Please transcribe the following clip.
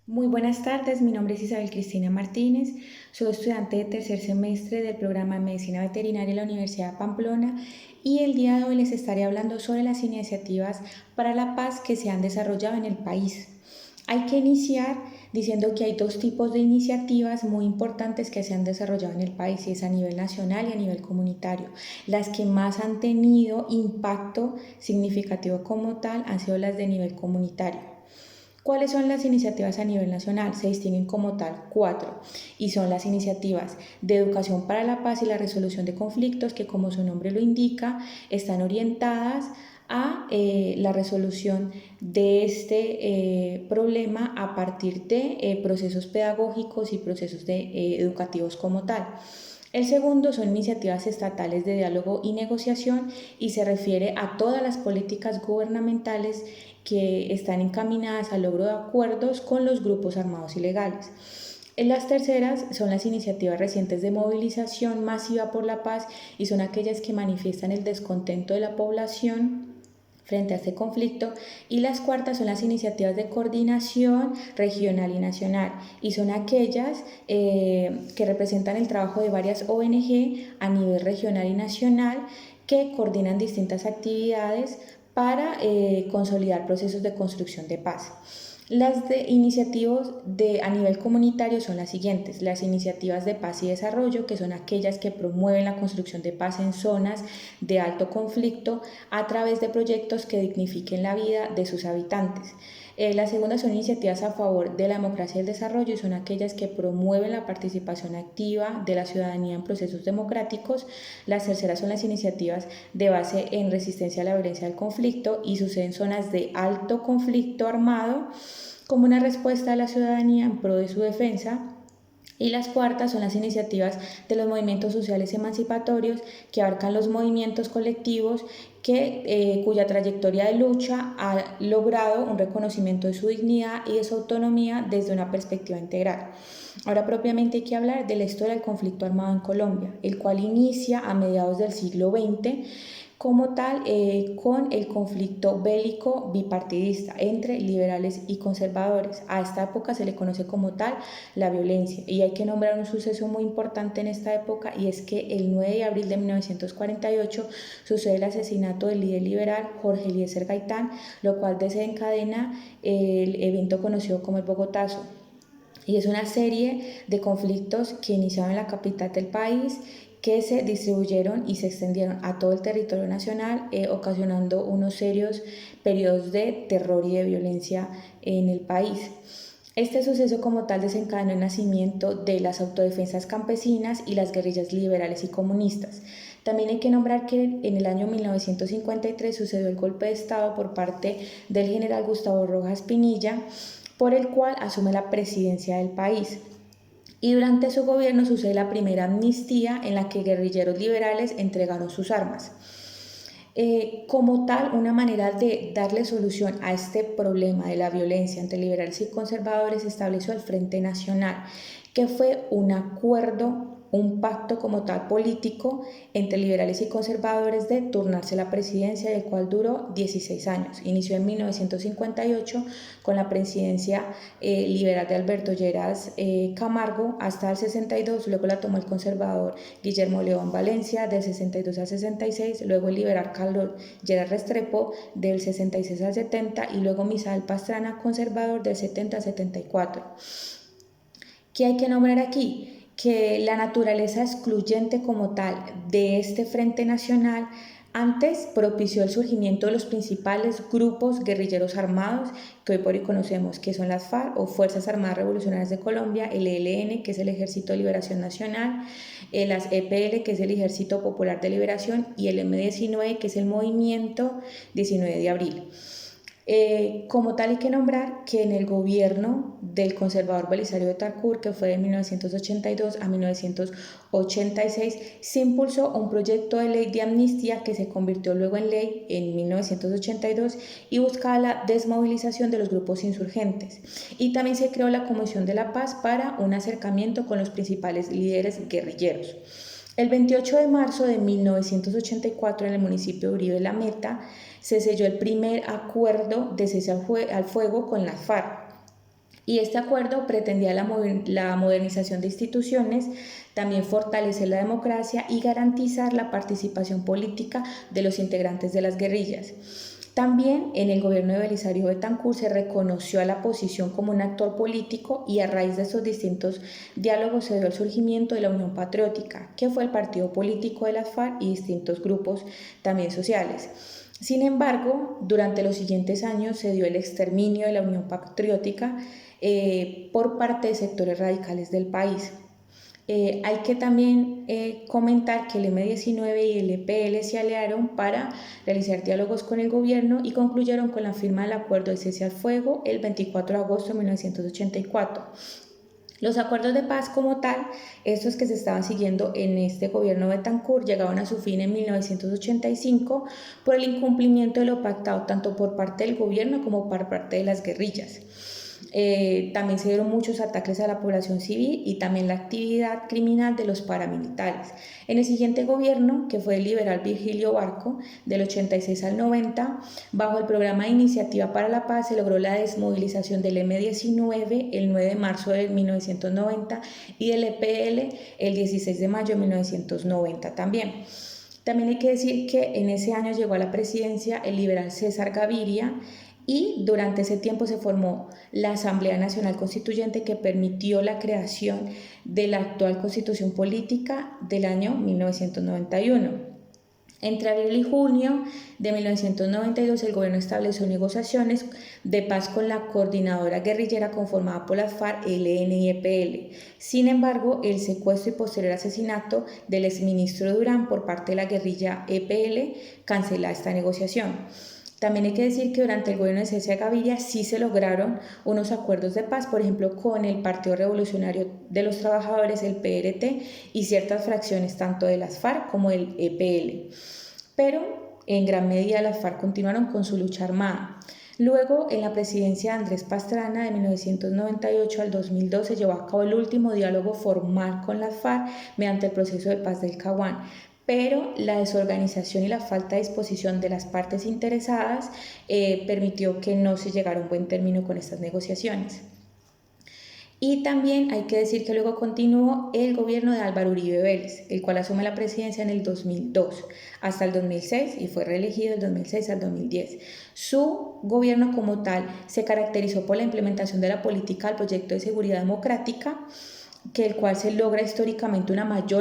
Muy buenas tardes, mi nombre es Isabel Cristina Martínez, soy estudiante de tercer semestre del programa de Medicina Veterinaria en la Universidad de Pamplona y el día de hoy les estaré hablando sobre las iniciativas para la paz que se han desarrollado en el país. Hay que iniciar diciendo que hay dos tipos de iniciativas muy importantes que se han desarrollado en el país y es a nivel nacional y a nivel comunitario. Las que más han tenido impacto significativo como tal han sido las de nivel comunitario. ¿Cuáles son las iniciativas a nivel nacional? Se distinguen como tal cuatro y son las iniciativas de educación para la paz y la resolución de conflictos que, como su nombre lo indica, están orientadas a la resolución de este problema a partir de procesos pedagógicos y procesos educativos como tal. El segundo son iniciativas estatales de diálogo y negociación y se refiere a todas las políticas gubernamentales que están encaminadas al logro de acuerdos con los grupos armados ilegales. En las terceras son las iniciativas recientes de movilización masiva por la paz y son aquellas que manifiestan el descontento de la población frente a este conflicto, y las cuartas son las iniciativas de coordinación regional y nacional y son aquellas que representan el trabajo de varias ONG a nivel regional y nacional que coordinan distintas actividades para consolidar procesos de construcción de paz. Las iniciativas a nivel comunitario son las siguientes: las iniciativas de paz y desarrollo, que son aquellas que promueven la construcción de paz en zonas de alto conflicto a través de proyectos que dignifiquen la vida de sus habitantes. La segunda son iniciativas a favor de la democracia y el desarrollo y son aquellas que promueven la participación activa de la ciudadanía en procesos democráticos. Las terceras son las iniciativas de base en resistencia a la violencia del conflicto y suceden en zonas de alto conflicto armado como una respuesta de la ciudadanía en pro de su defensa. Y las cuartas son las iniciativas de los movimientos sociales emancipatorios que abarcan los movimientos colectivos cuya trayectoria de lucha ha logrado un reconocimiento de su dignidad y de su autonomía desde una perspectiva integral. Ahora propiamente hay que hablar de la historia del conflicto armado en Colombia, el cual inicia a mediados del siglo XX como tal con el conflicto bélico bipartidista entre liberales y conservadores. A esta época se le conoce como tal la violencia y hay que nombrar un suceso muy importante en esta época y es que el 9 de abril de 1948 sucede el asesinato del líder liberal Jorge Eliezer Gaitán, lo cual desencadena el evento conocido como el Bogotazo. Y es una serie de conflictos que iniciaron en la capital del país, que se distribuyeron y se extendieron a todo el territorio nacional, ocasionando unos serios periodos de terror y de violencia en el país. Este suceso como tal desencadenó el nacimiento de las autodefensas campesinas y las guerrillas liberales y comunistas. También hay que nombrar que en el año 1953 sucedió el golpe de Estado por parte del general Gustavo Rojas Pinilla, por el cual asume la presidencia del país. Y durante su gobierno sucede la primera amnistía en la que guerrilleros liberales entregaron sus armas. Como tal, una manera de darle solución a este problema de la violencia entre liberales y conservadores estableció el Frente Nacional, que fue un acuerdo, un pacto como tal político entre liberales y conservadores de turnarse la presidencia, el cual duró 16 años. Inició en 1958 con la presidencia liberal de Alberto Lleras Camargo hasta el 62, luego la tomó el conservador Guillermo León Valencia del 62 al 66, luego el liberal Carlos Lleras Restrepo del 66 al 70 y luego Misael Pastrana, conservador, del 70 al 74. ¿Qué hay que nombrar aquí? Que la naturaleza excluyente como tal de este Frente Nacional antes propició el surgimiento de los principales grupos guerrilleros armados que hoy por hoy conocemos, que son las FARC o Fuerzas Armadas Revolucionarias de Colombia, el ELN, que es el Ejército de Liberación Nacional, las EPL, que es el Ejército Popular de Liberación, y el M-19, que es el Movimiento 19 de Abril. Como tal hay que nombrar que en el gobierno del conservador Belisario Betancourt, que fue de 1982 a 1986, se impulsó un proyecto de ley de amnistía que se convirtió luego en ley en 1982 y buscaba la desmovilización de los grupos insurgentes. Y también se creó la Comisión de la Paz para un acercamiento con los principales líderes guerrilleros. El 28 de marzo de 1984 en el municipio de Uribe La Meta se selló el primer acuerdo de cese al fuego con las FARC. Y este acuerdo pretendía la modernización de instituciones, también fortalecer la democracia y garantizar la participación política de los integrantes de las guerrillas. También en el gobierno de Belisario Betancur se reconoció a la oposición como un actor político y a raíz de estos distintos diálogos se dio el surgimiento de la Unión Patriótica, que fue el partido político de las FARC y distintos grupos también sociales. Sin embargo, durante los siguientes años se dio el exterminio de la Unión Patriótica por parte de sectores radicales del país. Hay que también comentar que el M-19 y el EPL se aliaron para realizar diálogos con el gobierno y concluyeron con la firma del acuerdo de cese al fuego el 24 de agosto de 1984. Los acuerdos de paz como tal, estos que se estaban siguiendo en este gobierno de Betancur, llegaban a su fin en 1985 por el incumplimiento de lo pactado tanto por parte del gobierno como por parte de las guerrillas. También se dieron muchos ataques a la población civil y también la actividad criminal de los paramilitares. En el siguiente gobierno, que fue el liberal Virgilio Barco, del 86 al 90, bajo el programa de Iniciativa para la Paz, se logró la desmovilización del M-19 el 9 de marzo de 1990 y del EPL el 16 de mayo de 1990 también. También hay que decir que en ese año llegó a la presidencia el liberal César Gaviria, y durante ese tiempo se formó la Asamblea Nacional Constituyente que permitió la creación de la actual Constitución Política del año 1991. Entre abril y junio de 1992 el gobierno estableció negociaciones de paz con la coordinadora guerrillera conformada por las FARC, ELN y EPL. Sin embargo, el secuestro y posterior asesinato del exministro Durán por parte de la guerrilla EPL cancela esta negociación. También hay que decir que durante el gobierno de César Gaviria sí se lograron unos acuerdos de paz, por ejemplo, con el Partido Revolucionario de los Trabajadores, el PRT, y ciertas fracciones tanto de las FARC como del EPL. Pero en gran medida las FARC continuaron con su lucha armada. Luego, en la presidencia de Andrés Pastrana de 1998 al 2012 se llevó a cabo el último diálogo formal con las FARC mediante el proceso de paz del Caguán. Pero la desorganización y la falta de disposición de las partes interesadas permitió que no se llegara a un buen término con estas negociaciones. Y también hay que decir que luego continuó el gobierno de Álvaro Uribe Vélez, el cual asume la presidencia en el 2002 hasta el 2006 y fue reelegido del 2006 al 2010. Su gobierno como tal se caracterizó por la implementación de la política del proyecto de seguridad democrática, que el cual se logra históricamente una mayor